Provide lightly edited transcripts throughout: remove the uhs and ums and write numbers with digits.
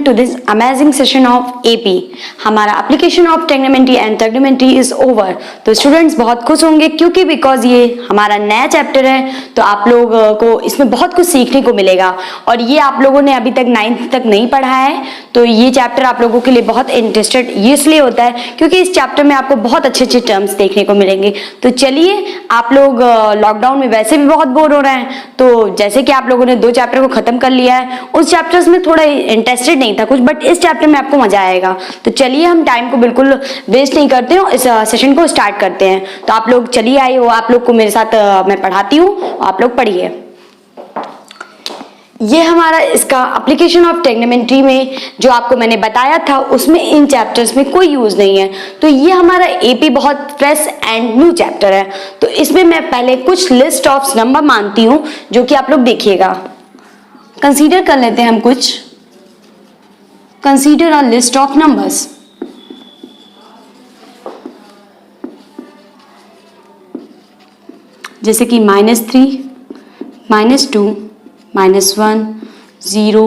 to this amazing session of AP. हमारा application of trigonometry and trigonometry is over. तो students बहुत खुश होंगे क्योंकि बिकॉज ये हमारा नया चैप्टर है, तो आप लोगों को इसमें बहुत कुछ सीखने को मिलेगा और ये आप लोगों ने अभी तक 9th तक नहीं पढ़ा है, तो ये चैप्टर आप लोगों के लिए बहुत इंटरेस्टेड ये इसलिए होता है क्योंकि इस चैप्टर में आपको बहुत अच्छे अच्छे टर्म्स देखने को मिलेंगे। तो चलिए, आप लोग लॉकडाउन में वैसे भी बहुत बोर हो रहे हैं, तो जैसे कि आप लोगों ने 2 चैप्टर को खत्म कर लिया है, उस चैप्टर्स में थोड़ा इंटरेस्टेड नहीं था कुछ, बट इस चैप्टर में आपको मजा आएगा। तो चलिए, हम टाइम को बिल्कुल वेस्ट नहीं करते हैं, इस सेशन को स्टार्ट करते हैं। तो आप लोग चलिए आइए, वो आप लोग को मेरे साथ मैं पढ़ाती हूँ, आप लोग पढ़िए। ये हमारा इसका एप्लीकेशन ऑफ ट्रिग्नोमेट्री में जो आपको मैंने बताया था, उसमें इन चैप्टर्स में कोई यूज नहीं है। तो ये हमारा एपी बहुत फ्रेश एंड न्यू चैप्टर है। तो इसमें मैं पहले कुछ लिस्ट ऑफ नंबर मानती हूँ जो कि आप लोग देखिएगा। कंसीडर कर लेते हैं हम कुछ। Consider a list of numbers. जैसे कि -3, -2, -1, 0,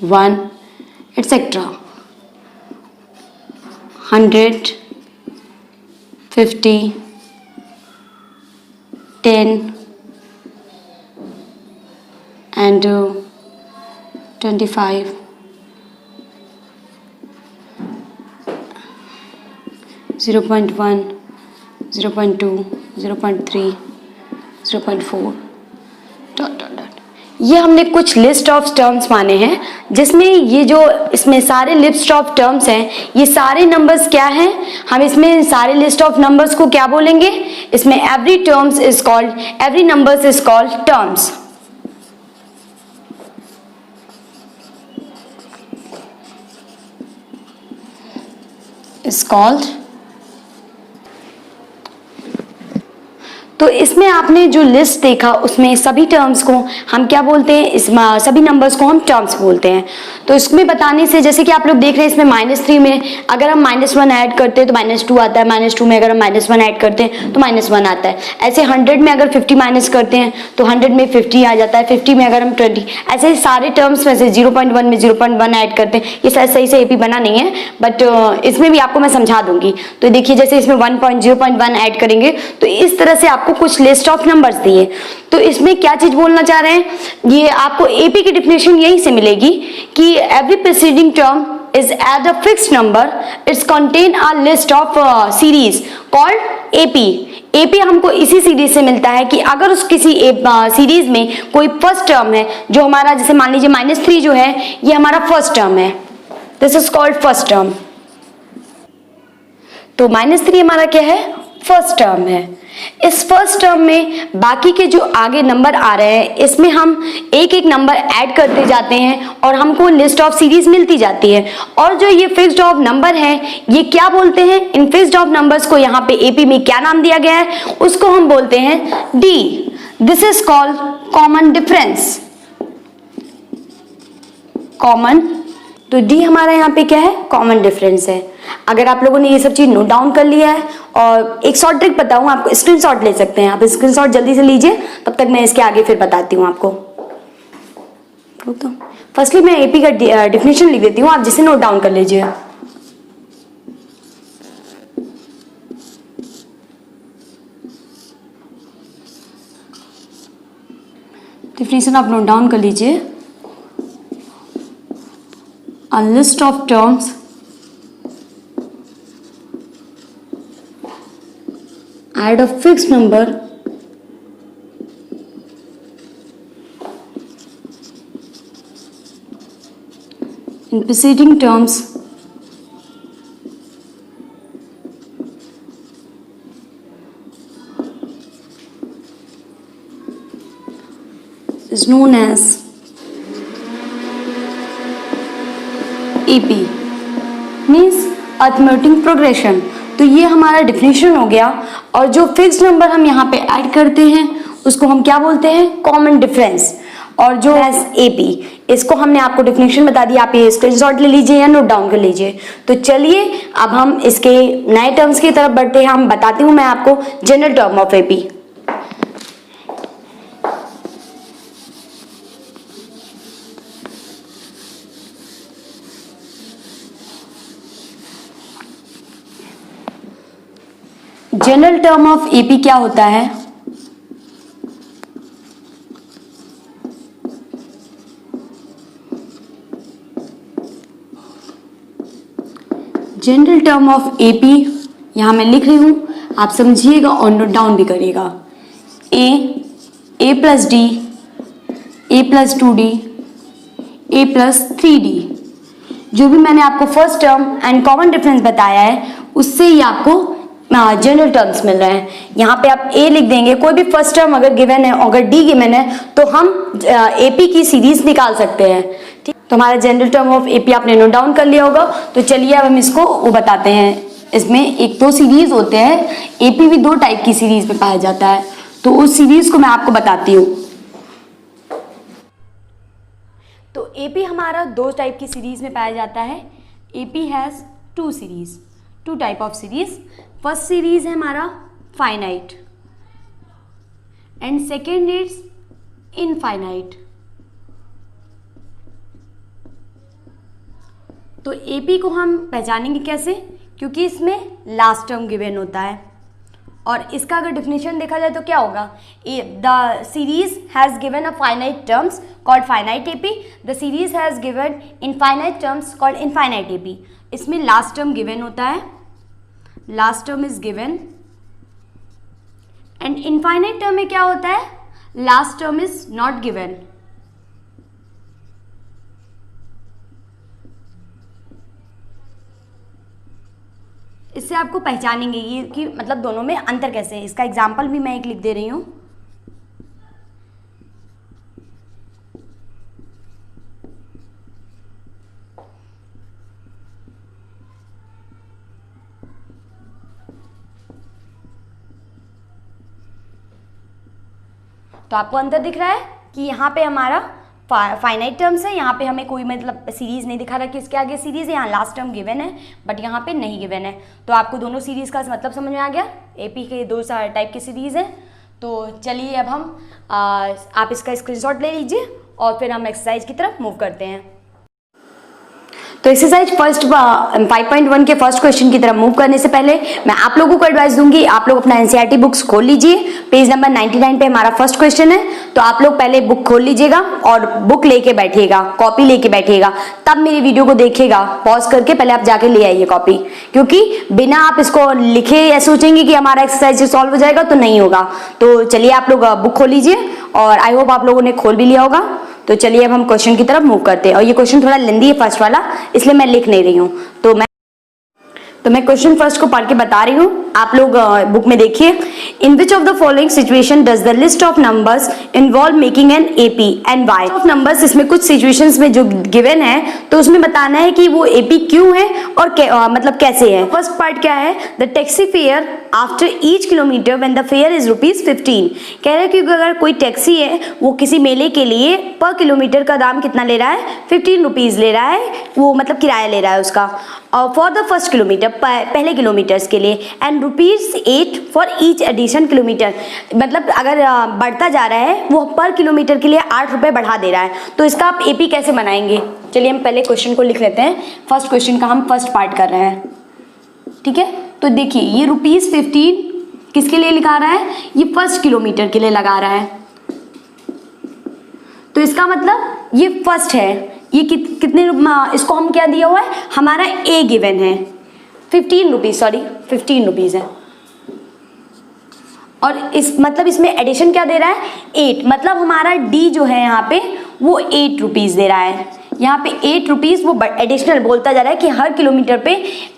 1, etcetera. 100, 50, 10 and 25, 0.1, 0.2, 0.3, 0.4 dot dot dot. ये हमने कुछ लिस्ट ऑफ टर्म्स माने हैं, जिसमें ये जो इसमें सारे लिस्ट ऑफ टर्म्स हैं, ये सारे नंबर्स क्या हैं, हम इसमें सारे लिस्ट ऑफ नंबर्स को क्या बोलेंगे, इसमें every terms is called, every numbers is called terms. Is called. तो इसमें आपने जो लिस्ट देखा, उसमें सभी टर्म्स को हम क्या बोलते हैं, इस सभी नंबर्स को हम टर्म्स बोलते हैं। तो इसमें बताने से, जैसे कि आप लोग देख रहे हैं, इसमें -3 में अगर हम -1 ऐड करते हैं तो -2 आता है, -2 में अगर हम -1 ऐड करते हैं तो -1 आता है। ऐसे 100 में अगर 50 माइनस करते हैं तो 100 में 50 आ जाता है, 50 में अगर हम 20, ऐसे सारे टर्म्स में से 0.1 में 0.1 ऐड करते हैं। ये शायद सही से एपी बना नहीं है, बट इसमें भी आपको मैं समझा दूंगी। तो देखिए, जैसे इसमें 1.0.1 ऐड करेंगे तो इस तरह से आपको कुछ लिस्ट ऑफ नंबर्स दिए। तो इसमें क्या चीज बोलना चाह रहे हैं, ये आपको एपी की डेफिनेशन यहीं से मिलेगी कि every preceding term is add a fixed number, it's contain a list of series called AP। AP हमको इसी सीरीज से मिलता है कि अगर उस किसी सीरीज में कोई फर्स्ट टर्म है, जो हमारा, जैसे मान लीजिए -3 जो है, ये हमारा फर्स्ट टर्म है, this is called first term. तो -3 हमारा क्या है, फर्स्ट टर्म है। इस फर्स्ट टर्म में बाकी के जो आगे नंबर आ रहे हैं, इसमें हम एक एक नंबर ऐड करते जाते हैं और हमको लिस्ट ऑफ सीरीज मिलती जाती है। और जो ये फिक्स्ड ऑफ नंबर है, ये क्या बोलते हैं, इन फिक्स्ड ऑफ नंबर्स को यहाँ पे एपी में क्या नाम दिया गया है, उसको हम बोलते हैं D. This is called common difference. Common, तो डी हमारा यहाँ पे क्या है, कॉमन डिफरेंस है। अगर आप लोगों ने ये सब चीज नोट डाउन कर लिया है, और एक शॉर्ट ट्रिक बताऊं आपको, स्क्रीनशॉट ले सकते हैं आप, स्क्रीनशॉट जल्दी से लीजिए, तब तक मैं इसके आगे फिर बताती हूँ आपको। तो फर्स्टली मैं एपी का डेफिनेशन लिख देती हूँ, आप जिसे नोट डाउन कर लीजिए। डेफिनेशन आप नोट डाउन कर लीजिए। A list of terms add a fixed number in preceding terms is known as AP, means arithmetic progression. तो ये हमारा डेफिनेशन हो गया, और जो फिक्स्ड नंबर हम यहाँ पे ऐड करते हैं उसको हम क्या बोलते हैं, कॉमन डिफरेंस। और जो है एपी, इसको हमने आपको डेफिनेशन बता दी, आप ये स्क्रीनशॉट ले लीजिए या नोट डाउन कर लीजिए। तो चलिए अब हम इसके नए टर्म्स की तरफ बढ़ते हैं। हम बताती हूँ मैं आपको general term of AP. General term of AP क्या होता है? जनरल टर्म ऑफ एपी यहां मैं लिख रही हूं, आप समझिएगा और नोट डाउन भी करिएगा। ए प्लस डी, ए प्लस 2d, ए प्लस 3d। जो भी मैंने आपको first term and common difference बताया है उससे ही आपको जनरल टर्म्स मिल रहे हैं। यहाँ पे आप ए लिख देंगे, कोई भी फर्स्ट टर्म अगर गिवन है, अगर डी गिवन है तो हम एपी की सीरीज निकाल सकते हैं। ठीक, तो हमारा जनरल टर्म ऑफ एपी आपने नोट डाउन कर लिया होगा। तो चलिए अब हम इसको वो बताते हैं। इसमें एक दो सीरीज होते हैं, एपी भी दो टाइप की सीरीज में पाया जाता है, तो उस सीरीज को मैं आपको बताती हूँ। तो एपी हमारा दो टाइप की सीरीज में पाया जाता है। AP has two series, two type of series. First series है हमारा finite and second is infinite. तो एपी को हम पहचानेंगे कैसे? क्योंकि इसमें लास्ट टर्म गिवन होता है, और इसका अगर डिफिनेशन देखा जाए तो क्या होगा? The series has given a finite terms called finite AP, the series has given infinite terms called infinite AP. इसमें लास्ट टर्म गिवन होता है, last term is given, and infinite term में क्या होता है? Last term is not given. इससे आपको पहचानेंगे ये कि मतलब दोनों में अंतर कैसे है। इसका एग्जाम्पल भी मैं एक लिख दे रही हूं। तो आपको अंतर दिख रहा है कि यहाँ पे हमारा फाइनाइट टर्म्स है, यहाँ पे हमें कोई मतलब सीरीज नहीं दिखा रहा कि इसके आगे सीरीज है। यहाँ लास्ट टर्म गिवन है बट यहाँ पे नहीं गिवन है। तो आपको दोनों सीरीज का मतलब समझ में आ गया। एपी के दो टाइप की सीरीज है। तो चलिए अब हम आप इसका स्क्रीनशॉट ले लीजिए और फिर हम एक्सरसाइज की तरफ मूव करते हैं। तो एक्सरसाइज 5.1 के फर्स्ट क्वेश्चन की तरफ मूव करने से पहले मैं आप लोगों को एडवाइस दूंगी, आप लोग अपना एनसीईआरटी बुक्स खोल लीजिए। पेज नंबर 99 पे हमारा फर्स्ट क्वेश्चन है। तो आप लोग पहले बुक खोल लीजिएगा और बुक लेके बैठिएगा, कॉपी लेके बैठिएगा, तब मेरी वीडियो को देखिएगा। पॉज करके पहले आप जाके ले आइए कॉपी, क्योंकि बिना आप इसको लिखे या सोचेंगे कि हमारा एक्सरसाइज सॉल्व हो जाएगा तो नहीं होगा। तो चलिए आप लोग बुक खोल लीजिए और आई होप आप लोगों ने खोल भी लिया होगा। तो चलिए अब हम क्वेश्चन की तरफ मूव करते हैं। और ये क्वेश्चन थोड़ा लेंदी है फर्स्ट वाला, इसलिए मैं लिख नहीं रही हूँ। तो मैं क्वेश्चन फर्स्ट को पढ़ के बता रही हूँ, आप लोग बुक में देखिए। In which of the following situation does the list of numbers involve making an AP and why of numbers. इसमें कुछ सिचुएशंस में जो गिवन है तो उसमें बताना है कि वो एपी क्यों है और मतलब कैसे है। फर्स्ट पार्ट क्या है? The taxi fare after each kilometre when the fair is ₹15। कह रहे हैं कि अगर कोई टैक्सी है वो किसी मेले के लिए पर किलोमीटर का दाम कितना ले रहा है? 15 रुपीज ले रहा है, वो मतलब किराया ले रहा है उसका। फॉर द फर्स्ट किलोमीटर, पहले किलोमीटर्स के लिए, and ₹8 for each addition kilometre. मतलब अगर बढ़ता जा रहा है वो पर किलोमीटर के लिए 8 रुपये बढ़ा दे रहा है। तो इसका आप एपी कैसे बनाएंगे? चलिए हम पहले क्वेश्चन को लिख लेते हैं। फर्स्ट क्वेश्चन का हम फर्स्ट पार्ट कर रहे हैं, ठीक है। तो देखिए ये ₹15 किसके लिए लगा रहा है? ये फर्स्ट किलोमीटर के लिए लगा रहा है। तो इसका मतलब ये फर्स्ट है। ये कितने इसको हम क्या दिया हुआ है? हमारा ए गिवन है 15 रुपीज है। और इस मतलब इसमें एडिशन क्या दे रहा है? 8। मतलब हमारा डी जो है यहाँ पे वो 8 रुपीज दे रहा है। यहाँ पे 8 रुपीज वो एडिशनल बोलता जा रहा है कि हर किलोमीटर पे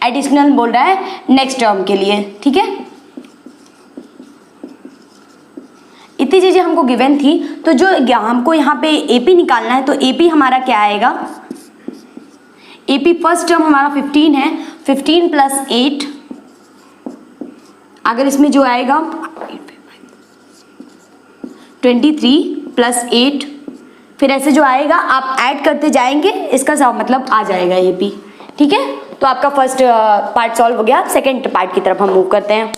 एडिशनल बोल रहा है नेक्स्ट टर्म के लिए, ठीक है। इतनी चीजें हमको गिवन थी। तो जो हमको यहाँ पे एपी निकालना है, तो एपी हमारा क्या आएगा? एपी फर्स्ट टर्म हमारा 15 है, 15 प्लस 8, अगर इसमें जो आएगा 23 प्लस 8, फिर ऐसे जो आएगा आप ऐड करते जाएंगे, इसका मतलब आ जाएगा एपी, ठीक है। तो आपका फर्स्ट पार्ट सॉल्व हो गया। सेकेंड पार्ट की तरफ हम मूव करते हैं।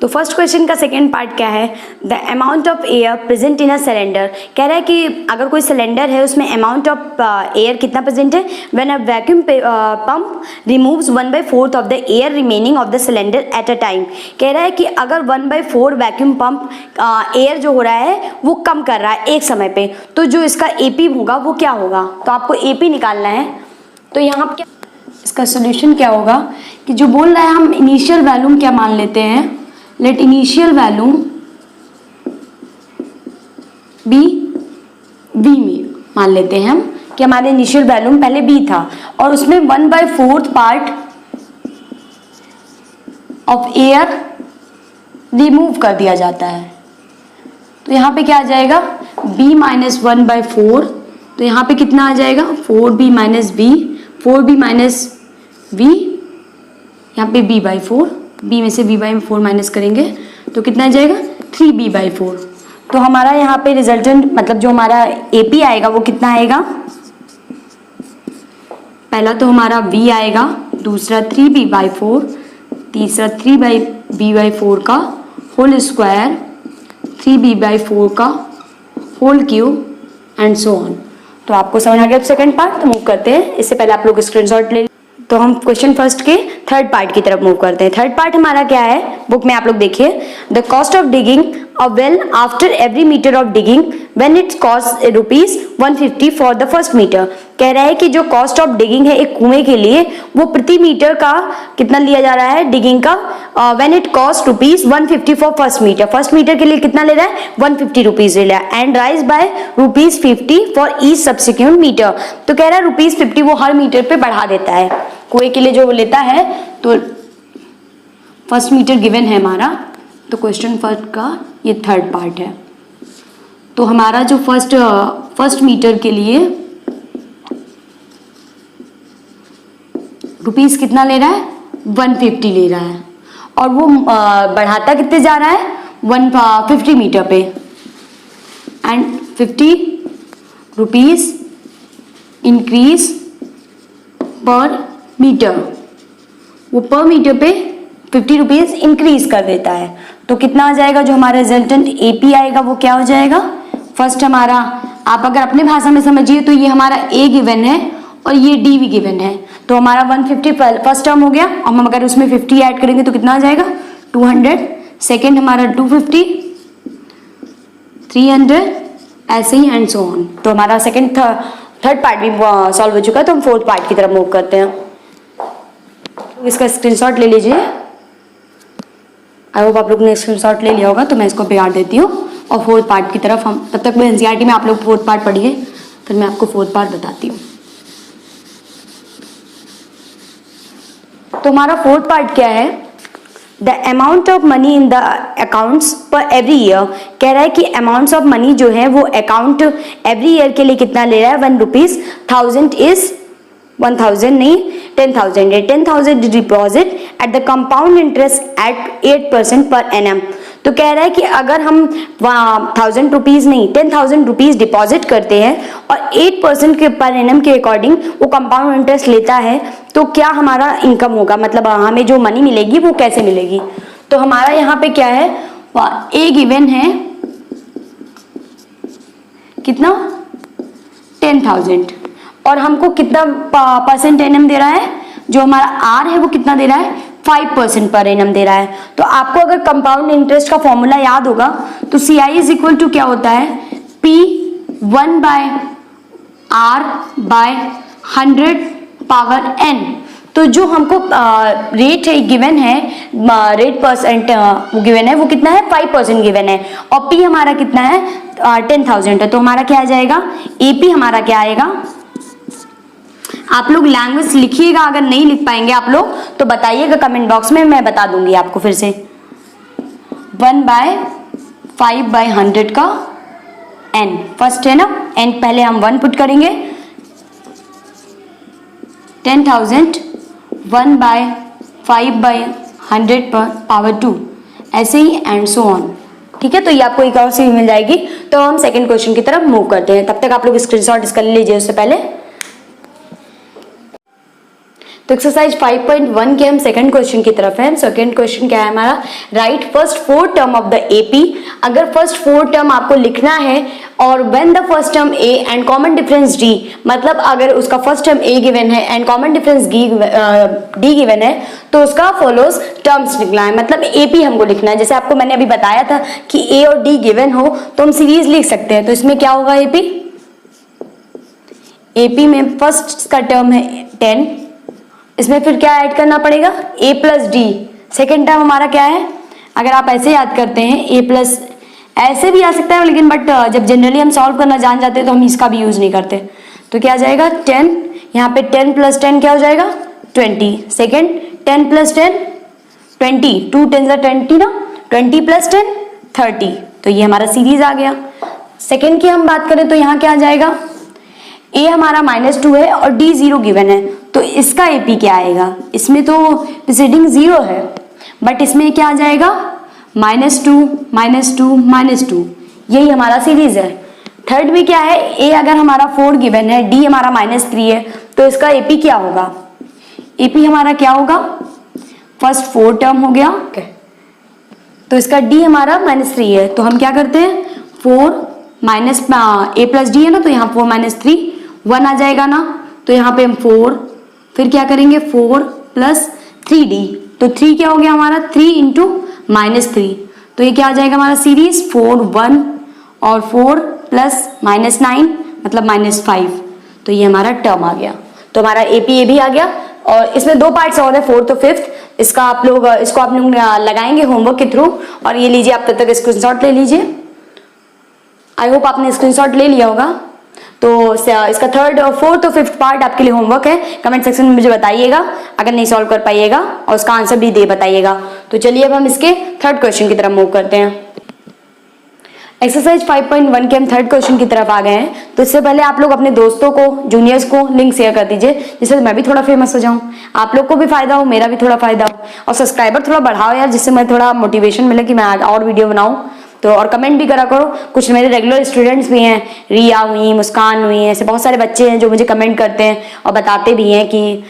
तो फर्स्ट क्वेश्चन का सेकेंड पार्ट क्या है, the amount of air present in a cylinder. कह रहा है कि अगर कोई सिलेंडर है उसमें अमाउंट ऑफ एयर कितना प्रेजेंट है, when a vacuum pump removes 1/4 of the air remaining of the cylinder at a time. कह रहा है कि अगर 1/4 वैक्यूम पंप एयर जो हो रहा है वो कम कर रहा है एक समय पे, तो जो इसका एपी होगा वो क्या होगा। तो आपको एपी निकालना है। तो यहाँ क्या इसका सोल्यूशन क्या होगा कि जो बोल रहा है हम इनिशियल वैल्यूम क्या मान लेते हैं, let initial volume b b में मान लेते हैं हम कि हमारे इनिशियल वैल्यूम पहले बी था और उसमें 1/4 पार्ट ऑफ एयर रिमूव कर दिया जाता है। तो यहाँ पे क्या आ जाएगा, b माइनस 1/4। तो यहाँ पे कितना आ जाएगा, 4b minus b, 4b minus v, यहाँ पे b/4, b में से v/4 माइनस करेंगे तो कितना आ जाएगा, 3b/4। तो हमारा यहाँ पे रिजल्टेंट मतलब जो हमारा AP आएगा वो कितना आएगा, पहला तो हमारा v आएगा, दूसरा 3b/4, तीसरा 3b/4 का होल स्क्वायर, 3b/4 का whole cube and so on. तो आपको समझ आ गया सेकंड पार्ट। तो मूव करते हैं, इससे पहले आप लोग स्क्रीनशॉट ले। तो हम क्वेश्चन फर्स्ट के थर्ड पार्ट की तरफ मूव करते हैं। थर्ड पार्ट हमारा क्या है, बुक में आप लोग देखिए, the cost of digging a well after every metre of digging when it's cost ₹150 for the first metre. कह रहा है कि जो कॉस्ट ऑफ डिगिंग है एक कुएं के लिए वो प्रति मीटर का कितना लिया जा रहा है डिगिंग का, when it cost ₹150 for first metre. First metre के लिए कितना ले रहा है, ₹150 ले रहा है, and rise by ₹50 for each subsequent metre. तो कह रहा है ₹50 वो हर मीटर पे बढ़ा देता है। कुएं के लिए जो लेता है, तो फर्स्ट मीटर गिवन है हमारा। तो क्वेश्चन फर्स्ट का ये थर्ड पार्ट है। तो हमारा जो फर्स्ट मीटर के लिए रुपीस कितना ले रहा है, 150 ले रहा है, और वो बढ़ाता कितने जा रहा है, 150 मीटर पे, एंड ₹50 इंक्रीज पर मीटर। वो पर मीटर पे ₹50 इंक्रीज कर देता है। तो कितना आ जाएगा, जो हमारा रिजल्टेंट AP आएगा वो क्या हो जाएगा, फर्स्ट हमारा, आप अगर अपने भाषा में समझिए तो ये हमारा A गिवन है और ये D भी गिवन है। तो हमारा 150 फर्स्ट टर्म हो गया, और हम अगर उसमें 50 ऐड करेंगे तो कितना आ जाएगा, 200। सेकेंड हमारा 250, 300, ऐसे ही एंड सो ऑन। तो हमारा सेकेंड थर्ड पार्ट भी सॉल्व हो चुका है। तो हम फोर्थ पार्ट की तरफ मूव करते हैं। तो इसका स्क्रीनशॉट ले लीजिए। आई होप आप लोग ने स्क्रीनशॉट ले लिया होगा, तो मैं इसको बिगाड़ देती हूँ और फोर्थ पार्ट की तरफ हम, तब तक मैं NCERT में आप लोग फोर्थ पार्ट पढ़िए, फिर मैं आपको फोर्थ पार्ट बताती हूँ। तो हमारा फोर्थ पार्ट क्या है, the amount of money in the accounts पर एवरी ईयर। कह रहा है कि अमाउंट्स ऑफ मनी जो है वो अकाउंट एवरी ईयर के लिए कितना ले रहा है, ₹1,000 इज 1000 नहीं 10,000 है। 10,000 deposit at the compound interest eight 8% per annum. तो कह रहा है कि अगर हम ₹1,000 नहीं 10,000 रुपीज डिपॉजिट करते हैं और 8% के पर एनम के अकॉर्डिंग वो कंपाउंड इंटरेस्ट लेता है, तो क्या हमारा इनकम होगा, मतलब हमें जो मनी मिलेगी वो कैसे मिलेगी। तो हमारा यहाँ पे क्या है, ए गिवन है कितना 10,000, और हमको कितना परसेंट एनम दे रहा है, जो हमारा आर है वो कितना दे रहा है, 5% पर एनम दे रहा है। तो आपको अगर कंपाउंड इंटरेस्ट का फॉर्मूला याद होगा तो CI इज इक्वल टू क्या होता है, P1/R/100 पावर n। तो जो हमको रेट है गिवन है, रेट परसेंट वो गिवन है, वो कितना है 5% गिवन है, और P हमारा कितना है 10,000 है। तो हमारा क्या आ जाएगा, AP हमारा क्या आएगा, आप लोग लैंग्वेज लिखिएगा, अगर नहीं लिख पाएंगे आप लोग तो बताइएगा कमेंट बॉक्स में, मैं बता दूंगी आपको फिर से। 1/5/100 का n फर्स्ट है ना, n पहले हम 1 पुट करेंगे, 10,000 1/5/100 पर पावर 2, ऐसे ही एंड सो ऑन। ठीक है, तो ये आपको एक और सी मिल जाएगी। तो हम सेकंड क्वेश्चन की तरफ मूव करते हैं, तब तक आप लोग स्क्रीनशॉट इसका ले लीजिए उससे पहले। तो एक्सरसाइज 5.1 के हम सेकंड क्वेश्चन की तरफ है। सेकंड क्वेश्चन क्या है हमारा, right first 4 term of the AP. अगर फर्स्ट 4 टर्म आपको लिखना है और when the first term A and common difference D, मतलब अगर उसका फर्स्ट टर्म ए गिवन है and common difference D given है तो उसका फॉलोज टर्म्स लिखना है, मतलब एपी हमको लिखना है। जैसे आपको मैंने अभी बताया था कि ए और डी गिवन हो तो हम सीरीज लिख सकते हैं। तो इसमें क्या होगा, एपी में फर्स्ट का टर्म है 10, इसमें फिर क्या ऐड करना पड़ेगा, a plus D. Second term हमारा क्या है, अगर आप ऐसे याद करते हैं a प्लस, ऐसे भी आ सकता है लेकिन बट जब जनरली हम सॉल्व करना जान जाते हैं तो हम इसका भी यूज नहीं करते। तो क्या आ जाएगा 10, यहाँ पे 10 प्लस 10 क्या हो जाएगा 20। सेकेंड 10 प्लस 10 20, 2 10 20 ना, 20 प्लस 10 30। तो ये हमारा सीरीज आ गया। सेकेंड की हम बात करें तो यहाँ क्या आ जाएगा, a हमारा -2 है और d 0 गिवन है, तो इसका AP क्या आएगा, इसमें तो प्रीसीडिंग 0 है बट इसमें क्या आ जाएगा -2 -2 -2, यही हमारा सीरीज है। थर्ड में क्या है, a अगर हमारा 4 गिवन है, d हमारा -3 है, तो इसका AP क्या होगा, AP हमारा क्या होगा, फर्स्ट 4 टर्म हो गया तो इसका d हमारा -3 है, तो हम क्या करते हैं 4 माइनस a प्लस डी है ना, तो यहाँ 4 -3 1 आ जाएगा ना, तो यहाँ पे हम 4 फिर क्या करेंगे 4 प्लस 3d, तो 3 क्या हो गया हमारा 3 इंटू -3, तो ये क्या आ जाएगा हमारा सीरीज 4 1 और 4 प्लस -9 मतलब -5, तो ये हमारा टर्म आ गया। तो हमारा एपी ए भी आ गया और इसमें 2 पार्ट्स और है, 4th और 5th। इसको आप लोग लगाएंगे होमवर्क के थ्रू, और ये लीजिए आप तब तक स्क्रीनशॉट ले लीजिए। आई होप आपने स्क्रीनशॉट ले लिया होगा। तो इसका 3rd और 4th और 5th पार्ट आपके लिए होमवर्क है, कमेंट सेक्शन में मुझे बताइएगा अगर नहीं सॉल्व कर पाइएगा, और उसका आंसर भी दे बताइएगा। तो चलिए अब हम इसके 3rd क्वेश्चन की तरफ मूव करते हैं। एक्सरसाइज 5.1 के हम 3rd क्वेश्चन की तरफ आ गए हैं। तो इससे पहले आप लोग अपने दोस्तों को, जूनियर्स को लिंक शेयर कर दीजिए, जिससे मैं भी थोड़ा फेमस हो जाऊं, आप लोग को भी फायदा हो, मेरा भी थोड़ा फायदा हो, और सब्सक्राइबर थोड़ा बढ़ाओ यार, जिससे मैं थोड़ा मोटिवेशन मिले कि मैं और वीडियो बनाऊं। तो और कमेंट भी करा करो, कुछ मेरे रेगुलर स्टूडेंट्स भी हैं, रिया हुई, मुस्कान हुई, ऐसे बहुत सारे बच्चे हैं जो मुझे कमेंट करते हैं और बताते भी हैं कि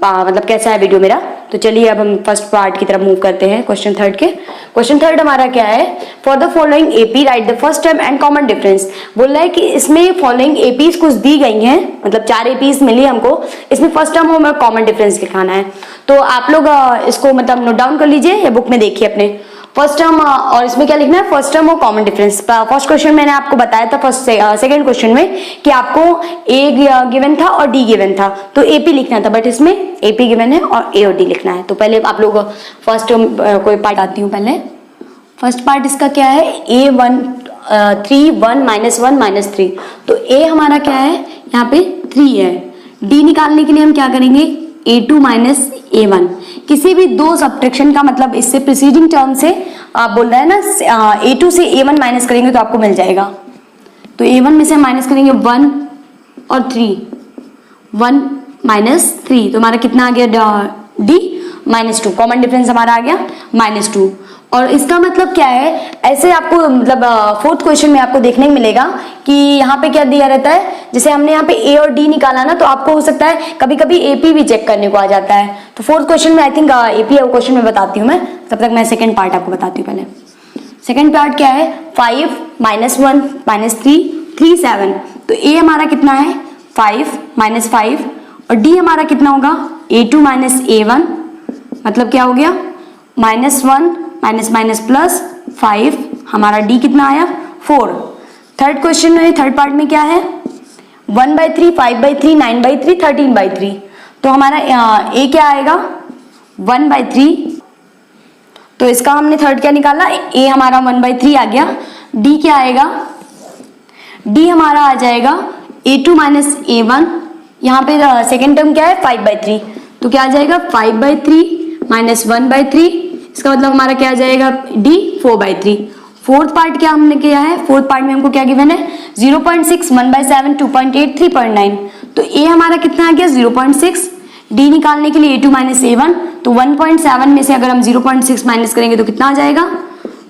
मतलब कैसा है वीडियो मेरा। तो चलिए अब हम फर्स्ट पार्ट की तरफ मूव करते हैं क्वेश्चन 3rd के। क्वेश्चन 3rd हमारा क्या है, for the following AP right the first term and common difference. बोल रहा है कि इसमें फॉलोइंग एपीज कुछ दी गई हैं, मतलब 4 एपीज मिली हमको, इसमें फर्स्ट टर्म और कॉमन डिफरेंस दिखाना है। तो आप लोग इसको मतलब नोट डाउन कर लीजिए या बुक में देखिए अपने फर्स्ट टर्म, और इसमें क्या लिखना है फर्स्ट टर्म और कॉमन डिफरेंस। फर्स्ट क्वेश्चन मैंने आपको बताया था सेकंड क्वेश्चन में कि आपको ए गिवन था और डी गिवन था, तो एपी लिखना था, बट इसमें एपी गिवन है और ए और डी लिखना है। तो पहले आप लोग फर्स्ट कोई पार्ट आती हूँ पहले। फर्स्ट पार्ट इसका क्या है, A1 3 1 -1 -3, तो ए हमारा क्या है यहाँ पे 3 है। डी निकालने के लिए हम क्या करेंगे A2 -A1, किसी भी 2 सब्ट्रैक्शन का मतलब इससे प्रीसीडिंग टर्म से आप बोल रहे हैं ना A2 से A1 माइनस करेंगे तो आपको मिल जाएगा। तो A1 में से माइनस करेंगे 1 और 3, 1 -3, तो हमारा कितना आ गया D -2, कॉमन डिफरेंस हमारा आ गया -2। और इसका मतलब क्या है, ऐसे आपको मतलब 4th क्वेश्चन में आपको देखने को मिलेगा कि यहाँ पे क्या दिया रहता है, जैसे हमने यहाँ पे ए और डी निकाला ना, तो आपको हो सकता है कभी कभी एपी भी चेक करने को आ जाता है। तो 4th क्वेश्चन में आई थिंक एपी क्वेश्चन में बताती हूँ मैं, तब तक मैं सेकेंड पार्ट आपको बताती हूँ। पहले सेकेंड पार्ट क्या है, 5 -1 -3 3 7, तो ए हमारा कितना है 5 -5 और डी हमारा कितना होगा A2 -A1, मतलब क्या हो गया -1 माइनस प्लस 5, हमारा डी कितना आया 4। 3rd क्वेश्चन में 3rd पार्ट में क्या है 1/3 5/3 9/3 13/3, तो हमारा ए क्या आएगा 1/3, तो इसका हमने 3rd क्या निकाला, ए हमारा 1/3 आ गया। डी क्या आएगा, डी हमारा आ जाएगा A2 -A1, यहाँ पे सेकेंड टर्म क्या है 5/3, तो क्या आ जाएगा 5/3 -1/3, इसका मतलब हमारा क्या आ जाएगा डी 4/3। 4th पार्ट क्या हमने किया है, 4th पार्ट में हमको क्या गिवन है 0.6 1/7 2.8 3.9, तो ए हमारा कितना आ गया 0.6। डी निकालने के लिए A2 -A1, तो 1.7 में से अगर हम 0.6 माइनस करेंगे तो कितना आ जाएगा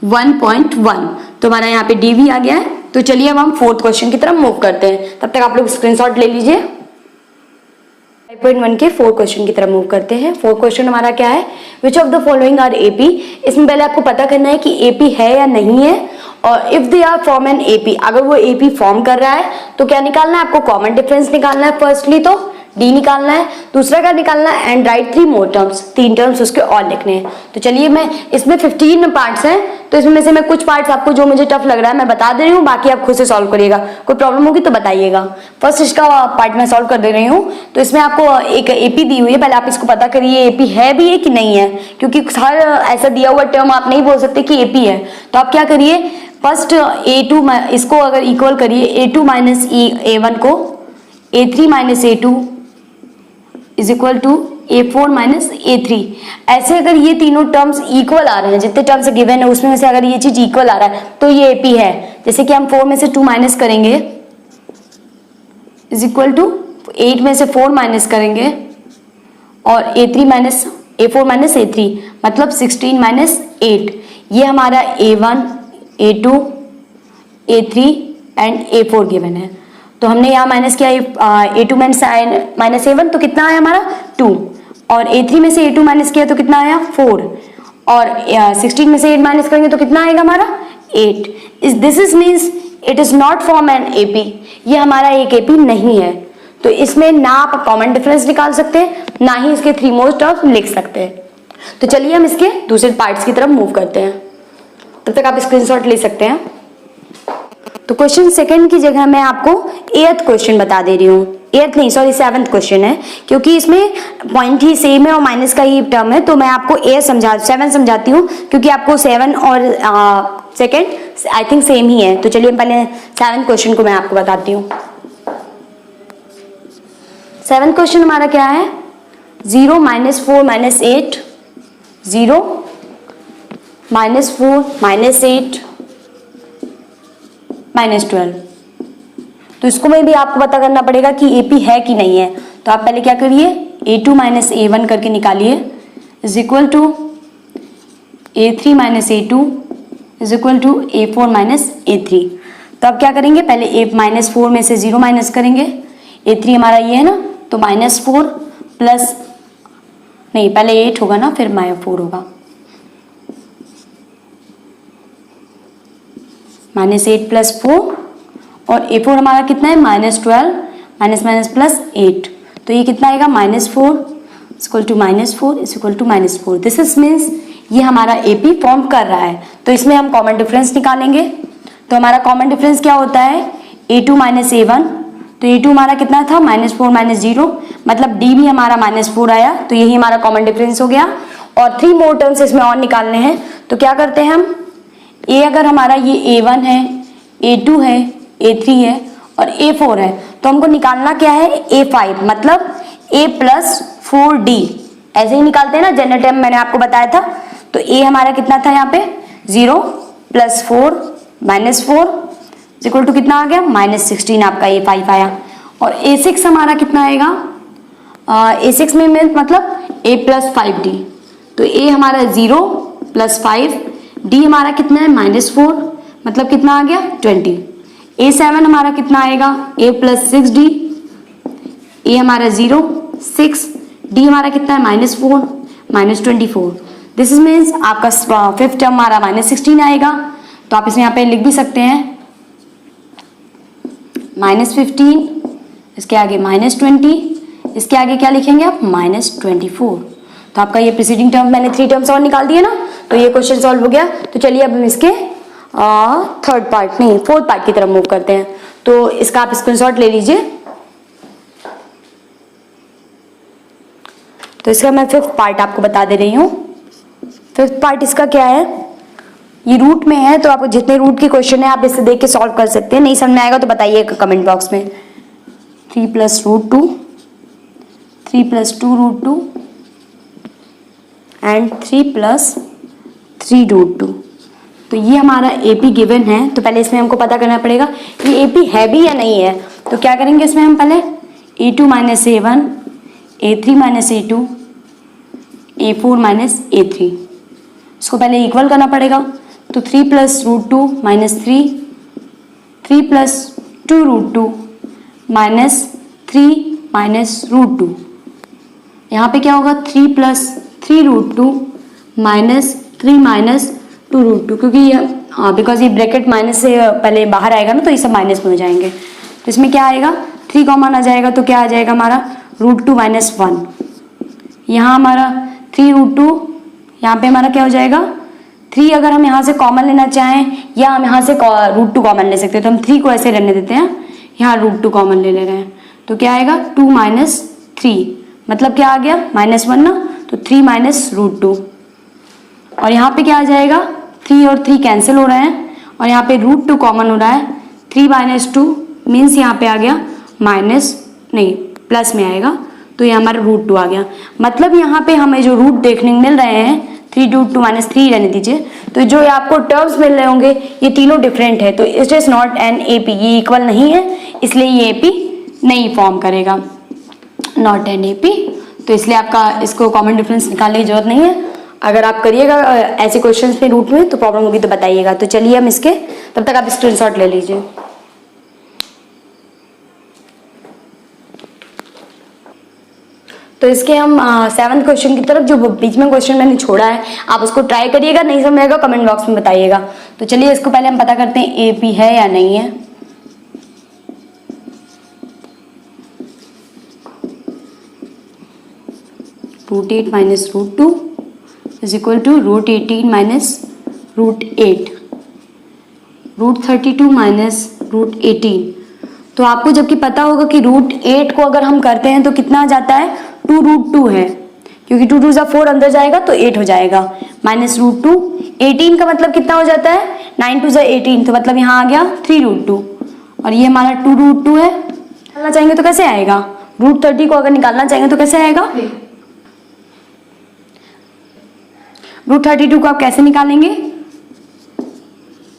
1.1, तो हमारा यहाँ पे डी भी आ गया है। तो चलिए अब हम 4th क्वेश्चन की तरफ मूव करते हैं, तब तक आप लोग स्क्रीनशॉट ले लीजिए। 5.1 के 4 क्वेश्चन की तरफ मूव करते हैं। 4 क्वेश्चन हमारा क्या है, which of the following are AP. इसमें पहले आपको पता करना है कि एपी है या नहीं है, और if they are form an AP, अगर वो एपी फॉर्म कर रहा है तो क्या निकालना है आपको, कॉमन डिफरेंस निकालना है। फर्स्टली तो डी निकालना है, दूसरा क्या निकालना है, and right 3 more terms, 3 terms उसके और लिखने हैं। तो चलिए, मैं इसमें 15 पार्ट्स हैं, तो इसमें से मैं कुछ पार्ट्स आपको जो मुझे टफ लग रहा है मैं बता दे रही हूँ, बाकी आप खुद से सॉल्व करिएगा। कोई प्रॉब्लम होगी तो बताइएगा। फर्स्ट इसका पार्ट मैं सॉल्व कर दे रही हूँ। तो इसमें आपको एक एपी दी हुई है, पहले आप इसको पता करिए एपी है भी है कि नहीं है, क्योंकि हर ऐसा दिया हुआ टर्म आप नहीं बोल सकते कि एपी है। तो आप क्या करिए, फर्स्ट a2 इसको अगर इक्वल करिए, a2 माइनस a1 को a3 minus a2 is equal to a4 minus a3। ऐसे अगर ये तीनों टर्म्स इक्वल आ रहे हैं, जितने टर्म्स गिवन है उसमें से अगर ये चीज इक्वल आ रहा है तो ये एपी है। जैसे कि हम 4 में से 2 माइनस करेंगे इज इक्वल टू 8 में से 4 माइनस करेंगे और a4 माइनस a3 मतलब 16 माइनस 8। ये हमारा a1 a2 a3 and a4 given है। तो हमने यहाँ माइनस किया a2 माइनस a1 तो कितना आया हमारा 2, और a3 में से a2 माइनस किया तो कितना आया 4, और 16 में से 8 माइनस करेंगे तो कितना आएगा हमारा 8। This is means it is not form an AP, ये हमारा एक एपी नहीं है। तो इसमें ना आप कॉमन डिफरेंस निकाल सकते हैं, ना ही इसके 3 मोर टर्म्स लिख सकते हैं। तो चलिए हम इसके दूसरे पार्ट्स की तरफ मूव करते हैं, तब तक आप स्क्रीनशॉट ले सकते हैं। तो क्वेश्चन सेकंड की जगह मैं आपको 8th क्वेश्चन बता दे रही हूँ, 8th नहीं सॉरी 7th क्वेश्चन है, क्योंकि इसमें पॉइंट ही सेम है और माइनस का ही टर्म है। तो मैं आपको 7 समझाती हूँ, क्योंकि आपको 7 और सेकंड आई थिंक सेम ही है। तो चलिए पहले 7th क्वेश्चन को मैं आपको बताती हूँ। 7th क्वेश्चन हमारा क्या है, 0 minus 4 minus 8, 0 minus 4 minus 8 minus 12। तो इसको में भी आपको पता करना पड़ेगा कि एपी है कि नहीं है। तो आप पहले क्या करिए, a2 माइनस a1 करके निकालिए is equal to a3 minus a2 is equal to a4 minus a3। तो आप क्या करेंगे, पहले माइनस 4 में से 0 माइनस करेंगे, a3 हमारा ये है ना, तो माइनस 4 प्लस नहीं पहले 8 होगा ना, फिर -4 होगा, -8 प्लस 4, और a4 हमारा कितना है -12 माइनस माइनस प्लस 8। तो ये कितना आएगा -4 equal to -4 is equal to -4। This is means ये हमारा एपी फॉर्म कर रहा है। तो इसमें हम कॉमन डिफरेंस निकालेंगे। तो हमारा कॉमन डिफरेंस क्या होता है, a2 माइनस a1। तो a2 हमारा कितना था -4 माइनस 0, मतलब d भी हमारा -4 आया। तो यही हमारा कॉमन डिफरेंस हो गया। और 3 मोर टर्म्स इसमें और निकालने हैं। तो क्या करते हैं हम, a अगर हमारा ये a1 है, a2 है, a3 है और a4 है, तो हमको निकालना क्या है a5, मतलब a प्लस 4d। ऐसे ही निकालते हैं ना, जनरल टर्म मैंने आपको बताया था। तो a हमारा कितना था यहाँ पे 0 प्लस 4 माइनस 4 इक्वल टू कितना आ गया -16, आपका a5 आया। और a6 हमारा कितना आएगा, a6 में मतलब a प्लस 5d। तो a हमारा 0 प्लस 5, d हमारा कितना है -4, मतलब कितना आ गया 20। a7 हमारा कितना आएगा, a प्लस 6d, a हमारा 0 6, d हमारा कितना है -4 -24। दिस इज मीन्स आपका 5th टर्म हमारा -16 आएगा। तो आप इसे यहाँ पे लिख भी सकते हैं -15, इसके आगे -20, इसके आगे क्या लिखेंगे आप -24। तो आपका ये प्रीसीडिंग टर्म मैंने 3 टर्म्स और निकाल दिए ना, तो ये क्वेश्चन सॉल्व हो गया। तो चलिए अब हम इसके 4th पार्ट की तरफ मूव करते हैं। तो इसका आप स्क्रीनशॉट ले लीजिए। तो इसका मैं 5th पार्ट आपको बता दे रही हूँ। 5th पार्ट इसका क्या है, ये रूट में है, तो आपको जितने रूट के क्वेश्चन है आप इससे देख के सॉल्व कर सकते हैं। नहीं समझ में आएगा तो बताइए कमेंट बॉक्स में। 3 plus root 2, 3 plus 2 root 2 and 3 plus 3 root 2। तो ये हमारा एपी गिवन है। तो पहले इसमें हमको पता करना पड़ेगा ये एपी है भी या नहीं है। तो क्या करेंगे इसमें हम पहले a2 minus a1, a3 minus a2, a4 minus a3, इसको पहले इक्वल करना पड़ेगा। तो 3 plus root 2 minus 3, 3 plus 2 root 2 minus 3 minus root 2। यहाँ पे क्या होगा 3 plus 3 root 2 minus 3 minus 2 root 2, क्योंकि ये बिकॉज ये ब्रैकेट माइनस से पहले बाहर आएगा ना, तो ये सब माइनस में हो जाएंगे। तो इसमें क्या आएगा 3 कॉमन आ जाएगा, तो क्या आ जाएगा हमारा रूट 2 माइनस 1। यहाँ हमारा 3 रूट 2, यहाँ पे हमारा क्या हो जाएगा 3। अगर हम यहाँ से कॉमन लेना चाहें या हम यहाँ से रूट 2 कॉमन ले सकते हैं, तो हम 3 को ऐसे रहने देते हैं, यहाँ रूट 2 कॉमन ले रहे हैं। तो क्या आएगा 2 माइनस 3, मतलब क्या आ गया -1 ना, तो 3 माइनस रूट 2। और यहाँ पे क्या आ जाएगा 3 और 3 कैंसिल हो रहे हैं, और यहाँ पे रूट 2 कॉमन हो रहा है। 3 माइनस 2 मीन्स यहाँ पे आ गया प्लस में आएगा, तो ये हमारा रूट 2 आ गया। मतलब यहाँ पे हमें जो रूट देखने को मिल रहे हैं 3 रूट 2 माइनस 3 रहने दीजिए, तो जो आपको टर्म्स मिल रहे होंगे ये तीनों डिफरेंट है, तो it is not an AP, ये इक्वल नहीं है, इसलिए ये एपी नहीं फॉर्म करेगा, नॉट एन एपी। तो इसलिए आपका इसको कॉमन डिफरेंस निकालने की जरूरत नहीं है। अगर आप करिएगा ऐसे क्वेश्चंस में रूट में तो प्रॉब्लम होगी तो बताइएगा। तो चलिए हम इसके, तब तक आप स्क्रीनशॉट ले लीजिए। तो इसके हम 7th क्वेश्चन की तरफ, जो बीच में क्वेश्चन मैंने छोड़ा है आप उसको ट्राई करिएगा, नहीं समझ आएगा कमेंट बॉक्स में बताइएगा। तो चलिए इसको पहले हम पता करते हैं एपी है या नहीं है। Root 8 minus root 2 is equal to root 18 minus root 8, root 32 minus root 18। तो आपको जबकि पता होगा कि रूट 8 को अगर हम करते हैं तो कितना आ जाता है 2 रूट 2 है, क्योंकि 2 2 4 अंदर जाएगा तो 8 हो जाएगा, माइनस रूट 2। 18 का मतलब कितना हो जाता है 9 2 18, तो मतलब यहाँ आ गया 3 रूट 2, और ये हमारा 2 रूट 2 है। निकालना चाहेंगे तो कैसे आएगा, रूट 30 को अगर निकालना चाहेंगे तो कैसे आएगा, रूट 32 को आप कैसे निकालेंगे,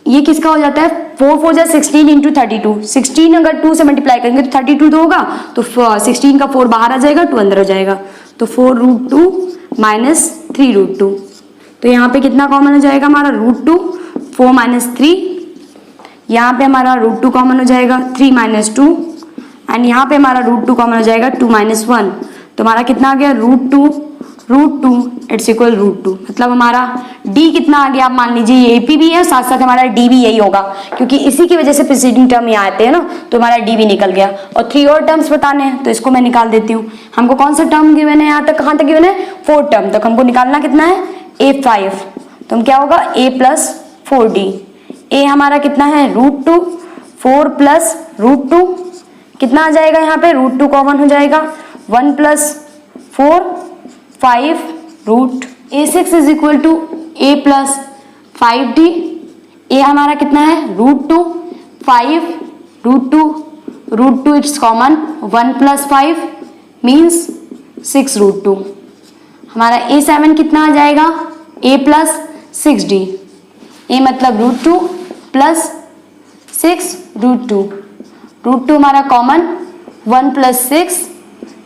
ये किसका हो जाता है 4 4 जा 16 इंटू 32, 16 अगर 2 से मल्टीप्लाई करेंगे तो 32 तो होगा, तो 16 का 4 बाहर आ जाएगा, 2 अंदर हो जाएगा, तो 4 रूट 2 माइनस 3 रूट 2। तो यहाँ पे कितना कॉमन हो जाएगा हमारा रूट 2, 4 माइनस 3, यहाँ पे हमारा रूट 2 कॉमन हो जाएगा 3 माइनस 2, एंड यहाँ पे हमारा रूट 2 कॉमन हो जाएगा 2 माइनस 1। तो हमारा कितना आ गया रूट 2 इट्स इक्वल रूट 2। मतलब हमारा d कितना आ गया, आप मान लीजिए ये एपी भी है, साथ साथ हमारा d भी यही होगा, क्योंकि इसी की वजह से प्रीसीडिंग टर्म यहाँ आते हैं ना, तो हमारा d भी निकल गया। और 3 और टर्म्स बताने हैं, तो इसको मैं निकाल देती हूँ। हमको कौन सा टर्म गिवन है यहाँ तक, कहाँ तक गिवन है 4 टर्म तक, हमको निकालना कितना है a5, तो हम क्या होगा a प्लस 4d। a हमारा कितना है रूट 2, 4 प्लस रूट 2 कितना आ जाएगा, यहाँ पे रूट 2 कॉमन हो जाएगा, 1 plus 4 5 root. a6 is equal to a plus 5d। a हमारा कितना है root 2, 5 root 2 it's common, 1 plus 5 means 6 root 2। हमारा a7 कितना आ जाएगा a प्लस 6d। a मतलब रूट 2 प्लस 6 रूट 2, रूट 2 हमारा कॉमन, 1 प्लस 6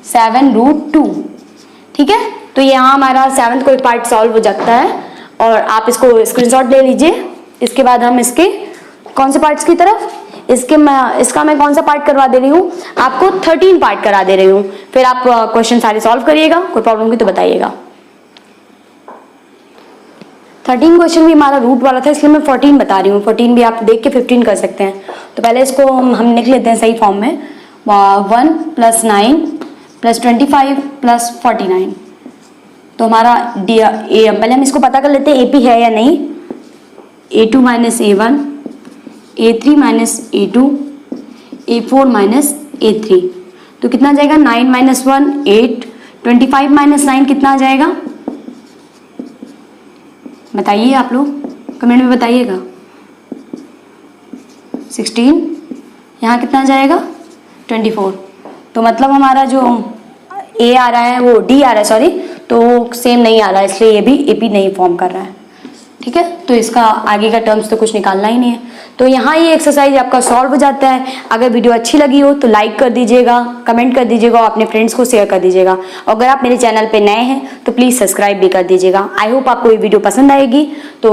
7 रूट 2। ठीक है, तो यहाँ हमारा 7th कोई पार्ट सॉल्व हो जाता है, और आप इसको स्क्रीनशॉट ले लीजिए। इसके बाद हम इसके कौन से पार्ट्स की तरफ, इसका मैं कौन सा पार्ट करवा दे रही हूँ आपको, 13 पार्ट करा दे रही हूँ। फिर आप क्वेश्चन सारे सॉल्व करिएगा, कोई प्रॉब्लम हुई तो बताइएगा। 13 क्वेश्चन भी हमारा रूट वाला था, इसलिए मैं 14 बता रही हूँ, 14 भी आप देख के 15 कर सकते हैं। तो पहले इसको हम लिख लेते हैं सही फॉर्म में, 1 प्लस 9 प्लस 25 प्लस 49। तो हमारा पहले हम इसको पता कर लेते हैं एपी है या नहीं। a2 minus a1, a3 minus a2, a4 minus a3। तो कितना आ जाएगा 9 माइनस 1 8, 25 माइनस 9 कितना आ जाएगा, बताइए आप लोग कमेंट में बताइएगा। 16, यहाँ कितना आ जाएगा 24। तो मतलब हमारा जो a आ रहा है वो d आ रहा है, सॉरी, तो सेम नहीं आ रहा है, इसलिए ये भी एपी नहीं फॉर्म कर रहा है। ठीक है, तो इसका आगे का टर्म्स तो कुछ निकालना ही नहीं है। तो यहाँ ये एक्सरसाइज आपका सॉल्व हो जाता है। अगर वीडियो अच्छी लगी हो तो लाइक कर दीजिएगा, कमेंट कर दीजिएगा और अपने फ्रेंड्स को शेयर कर दीजिएगा। और अगर आप मेरे चैनल पे नए हैं तो प्लीज़ सब्सक्राइब भी कर दीजिएगा। आई होप आपको ये वीडियो पसंद आएगी, तो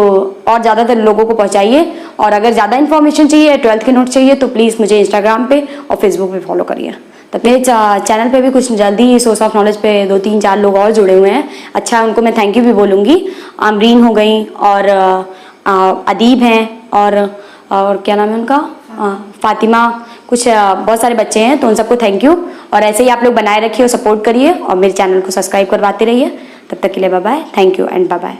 और ज़्यादातर लोगों को पहुँचाइए। और अगर ज़्यादा इन्फॉर्मेशन चाहिए, 12th के नोट चाहिए, तो प्लीज़ मुझे इंस्टाग्राम पे और फेसबुक पे फॉलो करिए। तो मेरे चैनल पे भी कुछ जल्दी ही सोर्स ऑफ नॉलेज पे 2-3-4 लोग और जुड़े हुए हैं। अच्छा, उनको मैं थैंक यू भी बोलूँगी। आमरीन हो गई और अदीब हैं और क्या नाम है उनका, फातिमा, कुछ बहुत सारे बच्चे हैं, तो उन सबको थैंक यू। और ऐसे ही आप लोग बनाए रखिए और सपोर्ट करिए और मेरे चैनल को सब्सक्राइब करवाते रहिए। तब तक के लिए bye bye, thank you and bye bye.